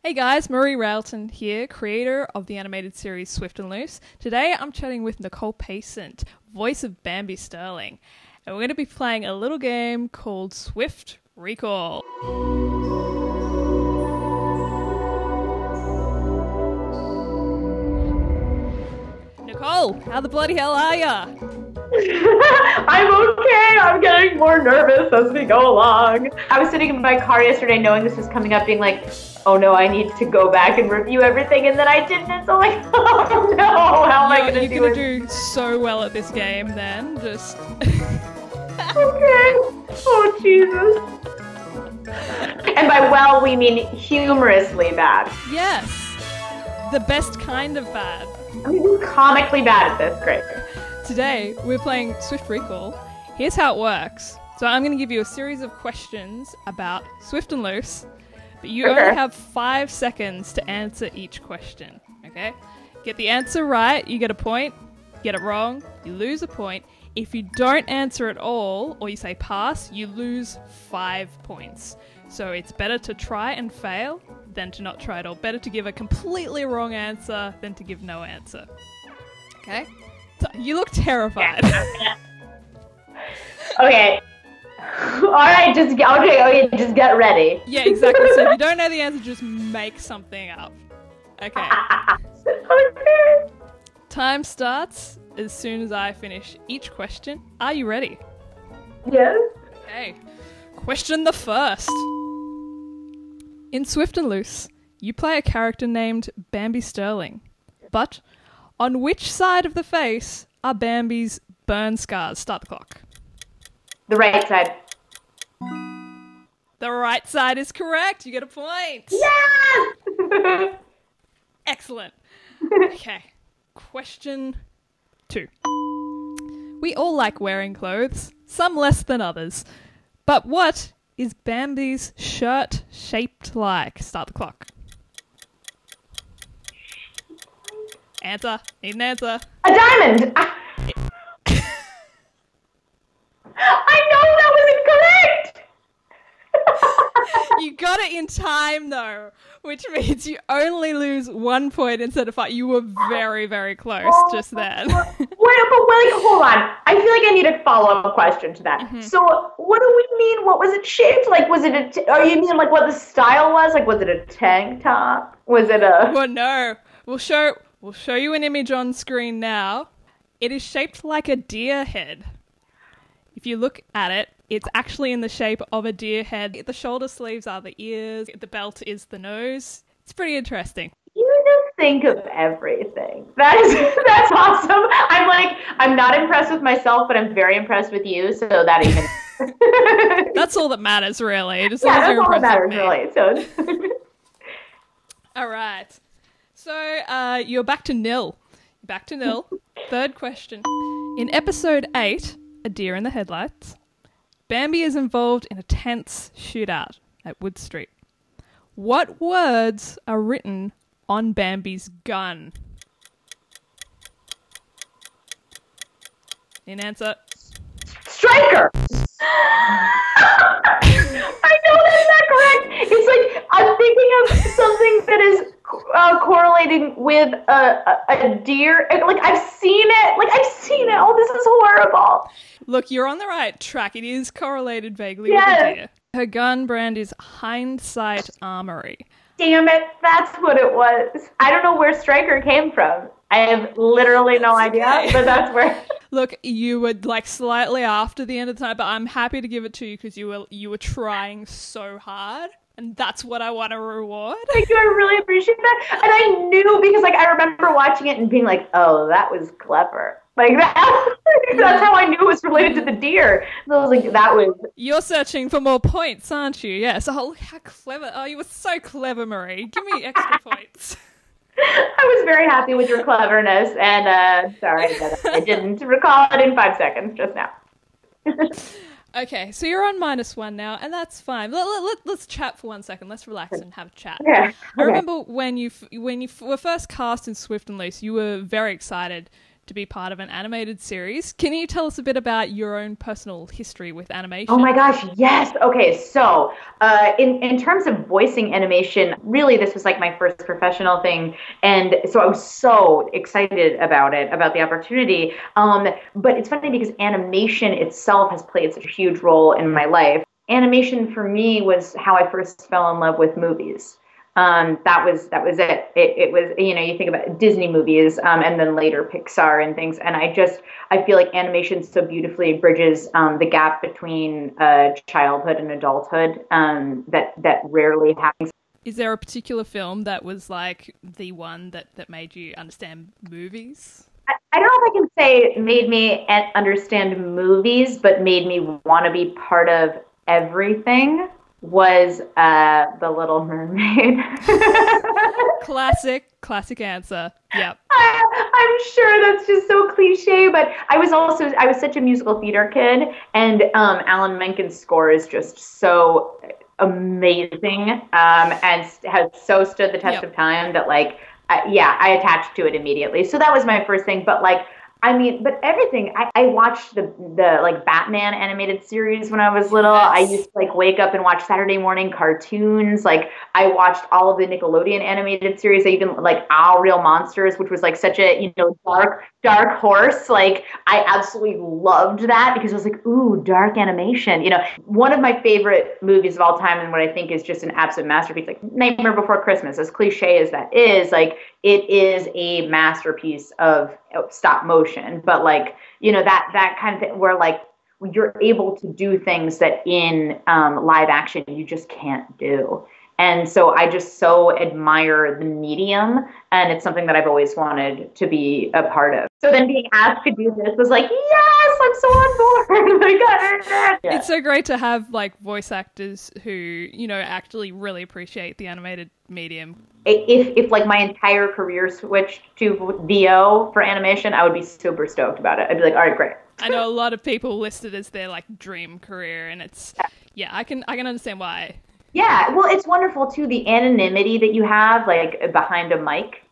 Hey guys, Maree Railton here, creator of the animated series Swift and Loose. Today I'm chatting with Nicole Pacent, voice of Bambi Sterling, and we're going to be playing a little game called Swift Recall. Nicole, how the bloody hell are ya? I'm okay. I'm getting more nervous as we go along. I was sitting in my car yesterday knowing this was coming up, being like, oh no, I need to go back and review everything, and then I didn't. So I'm like, oh no, how am I going to do it? You're going to do so well at this game then, just... Okay. Oh, Jesus. And by well, we mean humorously bad. Yes. The best kind of bad. I mean, comically bad at this. Great. Today, we're playing Swift Recall. Here's how it works. So I'm going to give you a series of questions about Swift and Loose, but you only have 5 seconds to answer each question, okay? Get the answer right, you get a point. Get it wrong, you lose a point. If you don't answer at all, or you say pass, you lose 5 points. So it's better to try and fail than to not try at all. Better to give a completely wrong answer than to give no answer. Okay? You look terrified. Okay. Alright, just get ready. Yeah, exactly. So if you don't know the answer, just make something up. Okay. Okay. Time starts as soon as I finish each question. Are you ready? Yes. Okay. Question the first. In Swift and Loose, you play a character named Bambi Sterling. But on which side of the face are Bambi's burn scars? Start the clock. The right side. The right side is correct. You get a point. Yes! Excellent. Okay. Question 2. We all like wearing clothes, some less than others. But what is Bambi's shirt shaped like? Start the clock. Answer. Need an answer. A diamond! I know that was incorrect! You got it in time though, which means you only lose 1 point instead of 5. You were very, very close just then. Wait, hold on. I feel like I need a follow-up question to that. Mm-hmm. So, what do we mean? What was it shaped like? Was it or you mean like what the style was? Like, was it a tank top? Was it a... Well, no. We'll show you an image on screen now. It is shaped like a deer head. If you look at it, it's actually in the shape of a deer head. The shoulder sleeves are the ears. The belt is the nose. It's pretty interesting. You just think of everything. That's awesome. I'm not impressed with myself, but I'm very impressed with you. So that even that's all that matters, really. Just yeah, that's all that matters, really. So all right. So you're back to nil. Third question. In episode 8, A Deer in the Headlights, Bambi is involved in a tense shootout at Wood Street. What words are written on Bambi's gun? An answer. Striker! I know that's not correct. It's like, I'm thinking of something that is correlating with a deer. Like, I've seen it. Oh, this is horrible. Look, you're on the right track. It is correlated vaguely with a deer. Her gun brand is Hindsight Armory. Damn it, that's what it was. I don't know where Striker came from. I have literally no idea, but that's where... Look, you were like slightly after the end of the time, but I'm happy to give it to you because you were trying so hard. And that's what I want to reward. Thank you, I really appreciate that. And I knew, because like I remember watching it and being like, oh, that was clever. Like that's how I knew it was related to the deer. So I was like, that was... You're searching for more points, aren't you? Yes. Oh, look how clever. Oh, you were so clever, Maree. Give me extra points. I was very happy with your cleverness, and sorry that I didn't recall it in 5 seconds just now. Okay, so you're on -1 now, and that's fine. Let's chat for 1 second. Let's relax and have a chat. Okay. I remember when you were first cast in Swift and Loose, you were very excited to be part of an animated series. Can you tell us a bit about your own personal history with animation? Oh my gosh, yes. Okay, so in terms of voicing animation, really this was like my first professional thing, and so I was so excited about it, about the opportunity. But it's funny because animation itself has played such a huge role in my life. Animation for me was how I first fell in love with movies. That was it. It was, you know, you think about Disney movies, and then later Pixar and things. And I feel like animation so beautifully bridges the gap between childhood and adulthood that rarely happens. Is there a particular film that was like the one that made you understand movies? I don't know if I can say made me understand movies, but made me want to be part of everything. Was The Little Mermaid. Classic answer. Yep. I'm sure that's just so cliche, but I was such a musical theater kid, and Alan Menken's score is just so amazing, and has so stood the test of time that I attached to it immediately. So that was my first thing, but but everything. I watched the like Batman animated series when I was little. Yes. I used to wake up and watch Saturday morning cartoons. I watched all of the Nickelodeon animated series. I even Our Real Monsters, which was such a dark horse. I absolutely loved that because I was ooh, dark animation. One of my favorite movies of all time, and what I think is just an absolute masterpiece, Nightmare Before Christmas, as cliche as that is, it is a masterpiece of stop motion, but that kind of thing where you're able to do things that in live action you just can't do. And so I just so admire the medium, and it's something that I've always wanted to be a part of. So then being asked to do this was yes, I'm so on board. It's so great to have voice actors who, actually really appreciate the animated medium. If my entire career switched to VO for animation, I would be super stoked about it. I'd be all right, great. I know a lot of people listed as their dream career, and it's I can understand why. Yeah, well, it's wonderful too, the anonymity that you have behind a mic.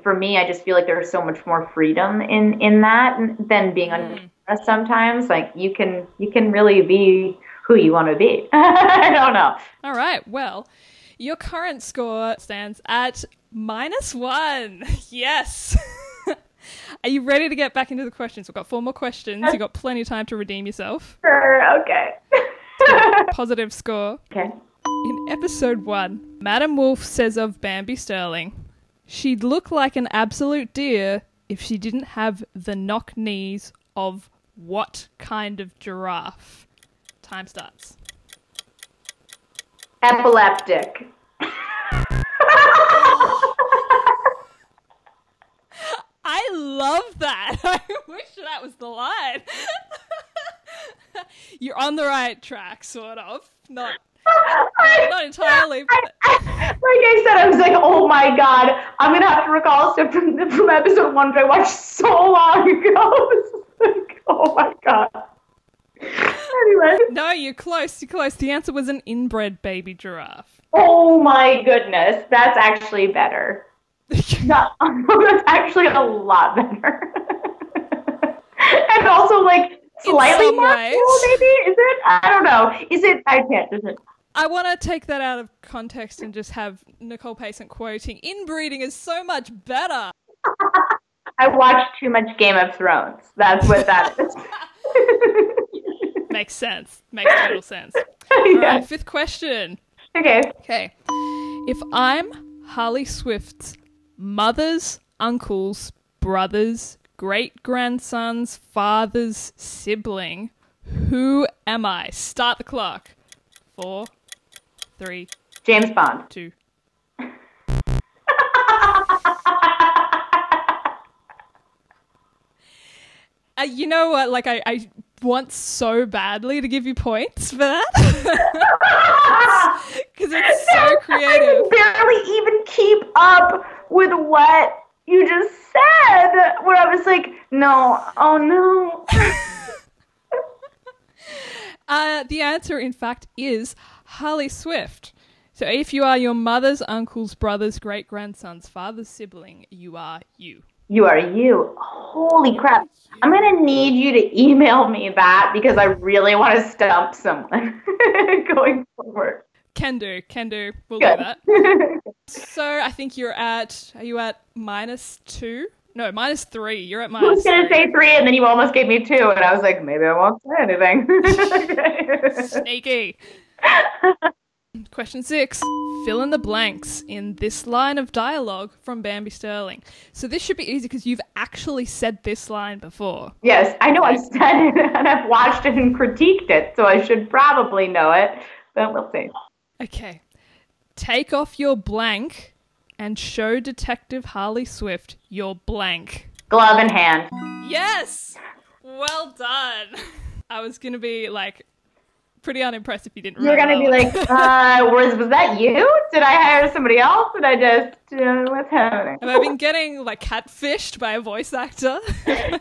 For me, I just feel there's so much more freedom in that than being on camera sometimes. You can really be who you want to be. I don't know. All right, well, your current score stands at -1. Yes. Are you ready to get back into the questions? We've got 4 more questions. You've got plenty of time to redeem yourself. Sure, okay. Positive score. Okay. In episode 1, Madam Wolf says of Bambi Sterling, she'd look like an absolute deer if she didn't have the knock knees of what kind of giraffe? Time starts. Epileptic. I love that. I wish that was the line. You're on the right track, sort of. Not entirely. But... I said, I was oh my god, I'm going to have to recall stuff from episode 1 that I watched so long ago. Oh my god. Anyway. No, you're close. The answer was an inbred baby giraffe. Oh my goodness. That's actually better. No, that's actually a lot better. And also slightly more cool, maybe? Is it? I don't know. Is it? I can't. Is it? I want to take that out of context and just have Nicole Pacent quoting, "Inbreeding is so much better." I watched too much Game of Thrones. That's what that is. Makes sense. Makes total sense. All right, 5th question. Okay. If I'm Harley Swift's mother's uncle's brother's great-grandson's father's sibling, who am I? Start the clock. 4, 3... James Bond. 2. You know what? I want so badly to give you points for that. Because it's so creative. I can barely even keep up with what you just said. Where I was no, oh no. The answer, in fact, is Harley Swift. So if you are your mother's uncle's brother's great-grandson's father's sibling, you are you. You are you. Holy crap. I'm going to need you to email me that because I really want to stump someone going forward. Can do. We'll Good. do that. So I think are you at -2? No, -3. You're at -3. I was going to say 3 and then you almost gave me 2 and I was like, maybe I won't say anything. Sneaky. Question 6. Fill in the blanks in this line of dialogue from Bambi Sterling. So this should be easy because you've actually said this line before. Yes, I know I've said it and I've watched it and critiqued it, so I should probably know it, but we'll see. Okay. Take off your blank and show Detective Harley Swift your blank. Glove in hand. Yes! Well done. I was going to be like pretty unimpressed if you didn't remember. You're going to be like, was that you? Did I hire somebody else? Did I just, what's happening? Have I been getting like catfished by a voice actor? And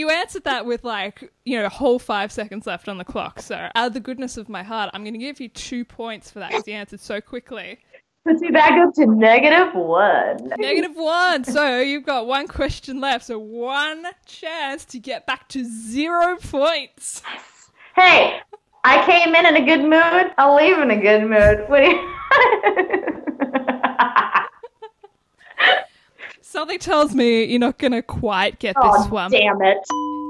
you answered that with like, a whole 5 seconds left on the clock. So out of the goodness of my heart, I'm going to give you 2 points for that because you answered so quickly. Puts me back up to -1. -1. So you've got 1 question left. So 1 chance to get back to 0 points. Hey, I came in a good mood. I'll leave in a good mood. What do you... Something tells me you're not going to quite get this one. Damn it.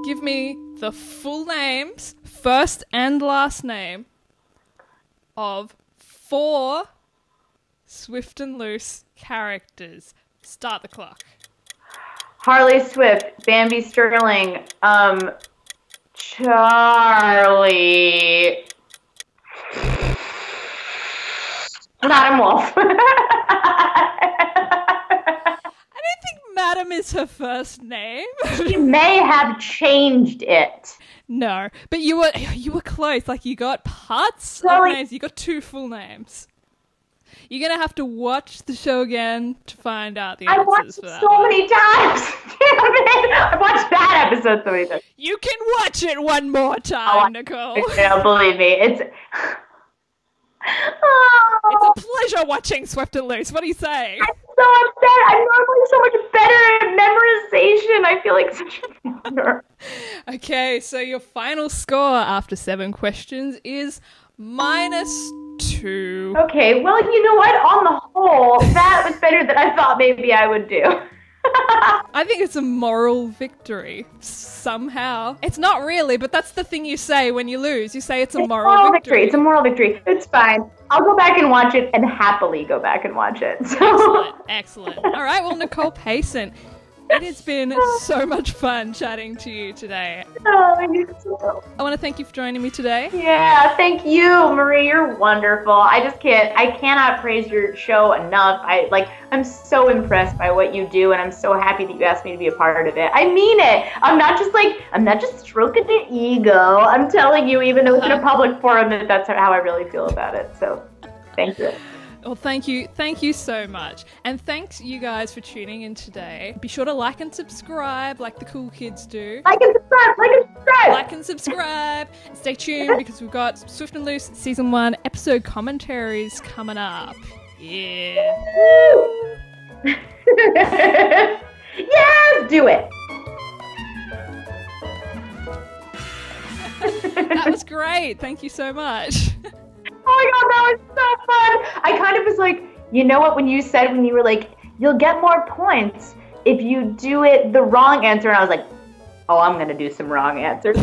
Give me the full names, first and last name, of 4 Swift and Loose characters. Start the clock. Harley Swift, Bambi Sterling, Charlie, Madam Wolf. Madam is her first name. She may have changed it. No, but you were close. Like you got parts of names. You got 2 full names. You're gonna have to watch the show again to find out the answers. I watched for that so many times. Damn it! I watched that episode so many times. You can watch it one more time, Nicole. No, believe me, it's. It's a pleasure watching Swift and Loose. What do you say? I'm so upset. I'm normally so much better at memorization. I feel like such a failure. Okay, so your final score after 7 questions is -2. Okay, well, you know what? On the whole, that was better than I thought maybe I would do. I think it's a moral victory, somehow. It's not really, but that's the thing you say when you lose. You say it's a moral victory. It's a moral victory. It's fine. I'll go back and watch it and happily go back and watch it. So. Excellent. All right, well, Nicole Pacent, it has been so much fun chatting to you today. Oh, you too. I want to thank you for joining me today. Yeah, thank you, Maree. You're wonderful. I cannot praise your show enough. I'm so impressed by what you do, and I'm so happy that you asked me to be a part of it. I mean it. I'm not just stroking the ego. I'm telling you, even though it's in a public forum, that's how I really feel about it. So, thank you. Well, thank you so much. And thanks you guys for tuning in today. Be sure to like and subscribe like the cool kids do. Like and subscribe. And stay tuned because we've got Swift and Loose Season 1 episode commentaries coming up. Yeah. Yes, do it. That was great. Thank you so much. Oh my god, that was so fun. I kind of was like, you know what, when you were like, you'll get more points if you do it the wrong answer. And I was like, oh, I'm going to do some wrong answers.